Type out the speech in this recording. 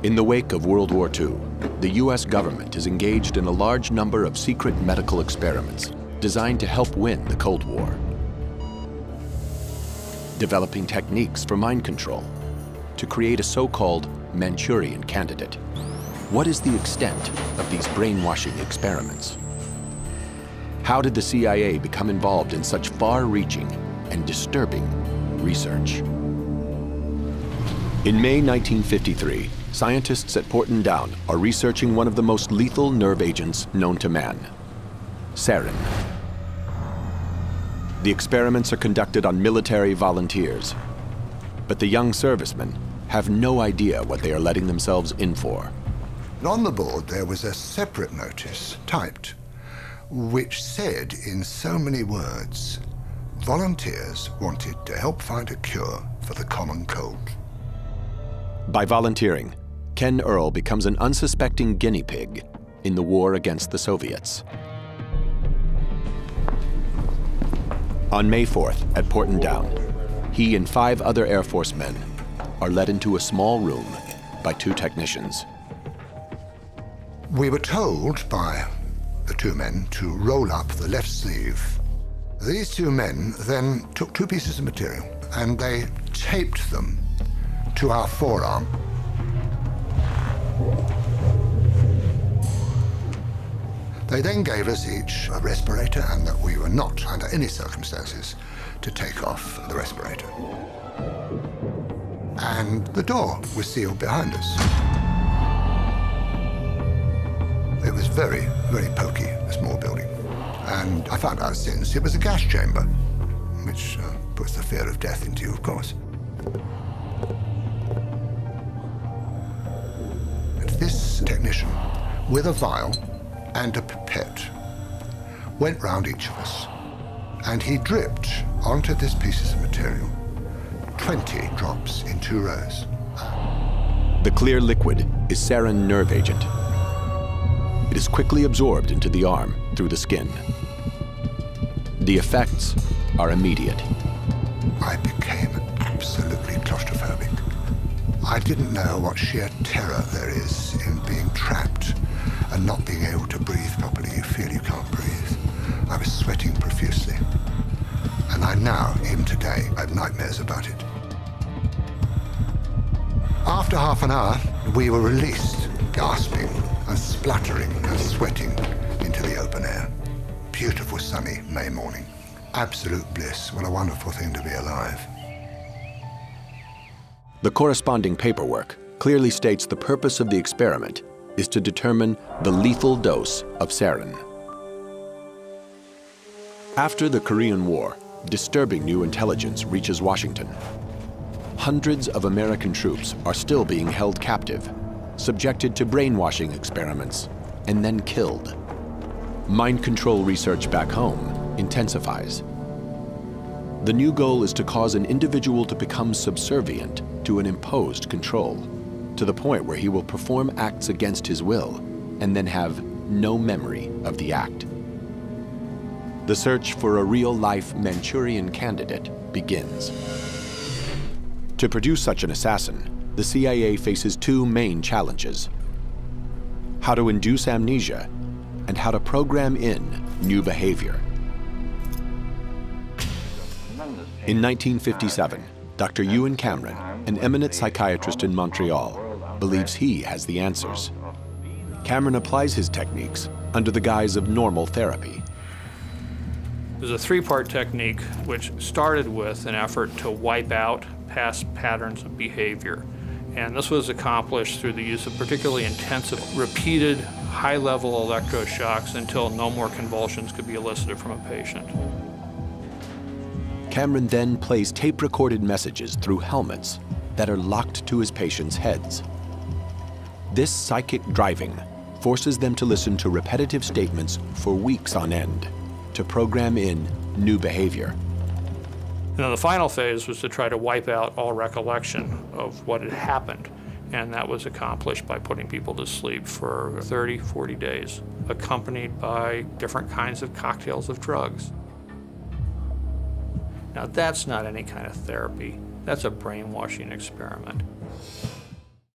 In the wake of World War II, the US government is engaged in a large number of secret medical experiments designed to help win the Cold War. Developing techniques for mind control to create a so-called Manchurian candidate. What is the extent of these brainwashing experiments? How did the CIA become involved in such far-reaching and disturbing research? In May 1953, scientists at Porton Down are researching one of the most lethal nerve agents known to man, sarin. The experiments are conducted on military volunteers, but the young servicemen have no idea what they are letting themselves in for. On the board there was a separate notice, typed, which said in so many words, volunteers wanted to help find a cure for the common cold. By volunteering, Ken Earl becomes an unsuspecting guinea pig in the war against the Soviets. On May 4th at Porton Down, he and 5 other Air Force men are led into a small room by 2 technicians. We were told by the 2 men to roll up the left sleeve. These 2 men then took 2 pieces of material and they taped them to our forearm. They then gave us each a respirator and that we were not, under any circumstances, to take off the respirator. And the door was sealed behind us. It was very, very poky, a small building. And I found out since it was a gas chamber, which puts the fear of death into you, of course. And this technician, with a vial and a pipette, went round each of us, and he dripped onto this piece of material 20 drops in 2 rows. The clear liquid is sarin nerve agent. It is quickly absorbed into the arm through the skin. The effects are immediate. I became absolutely claustrophobic. I didn't know what sheer terror there is in being trapped and not being able to breathe properly. You feel you can't breathe. I was sweating profusely. And I now, even today, I have nightmares about it. After half an hour, we were released, gasping and spluttering and sweating into the open air. Beautiful sunny May morning. Absolute bliss. What a wonderful thing to be alive. The corresponding paperwork clearly states the purpose of the experiment is to determine the lethal dose of sarin. After the Korean War, disturbing new intelligence reaches Washington. Hundreds of American troops are still being held captive, subjected to brainwashing experiments, and then killed. Mind control research back home intensifies. The new goal is to cause an individual to become subservient to an imposed control, to the point where he will perform acts against his will and then have no memory of the act. The search for a real-life Manchurian candidate begins. To produce such an assassin, the CIA faces 2 main challenges: how to induce amnesia and how to program in new behavior. In 1957, Dr. Ewan Cameron, an eminent psychiatrist in Montreal, believes he has the answers. Cameron applies his techniques under the guise of normal therapy. There's a 3-part technique which started with an effort to wipe out past patterns of behavior. And this was accomplished through the use of particularly intensive, repeated, high-level electroshocks until no more convulsions could be elicited from a patient. Cameron then plays tape-recorded messages through helmets that are locked to his patients' heads. This psychic driving forces them to listen to repetitive statements for weeks on end to program in new behavior. Now, the final phase was to try to wipe out all recollection of what had happened, and that was accomplished by putting people to sleep for 30, 40 days, accompanied by different kinds of cocktails of drugs. Now, that's not any kind of therapy. That's a brainwashing experiment.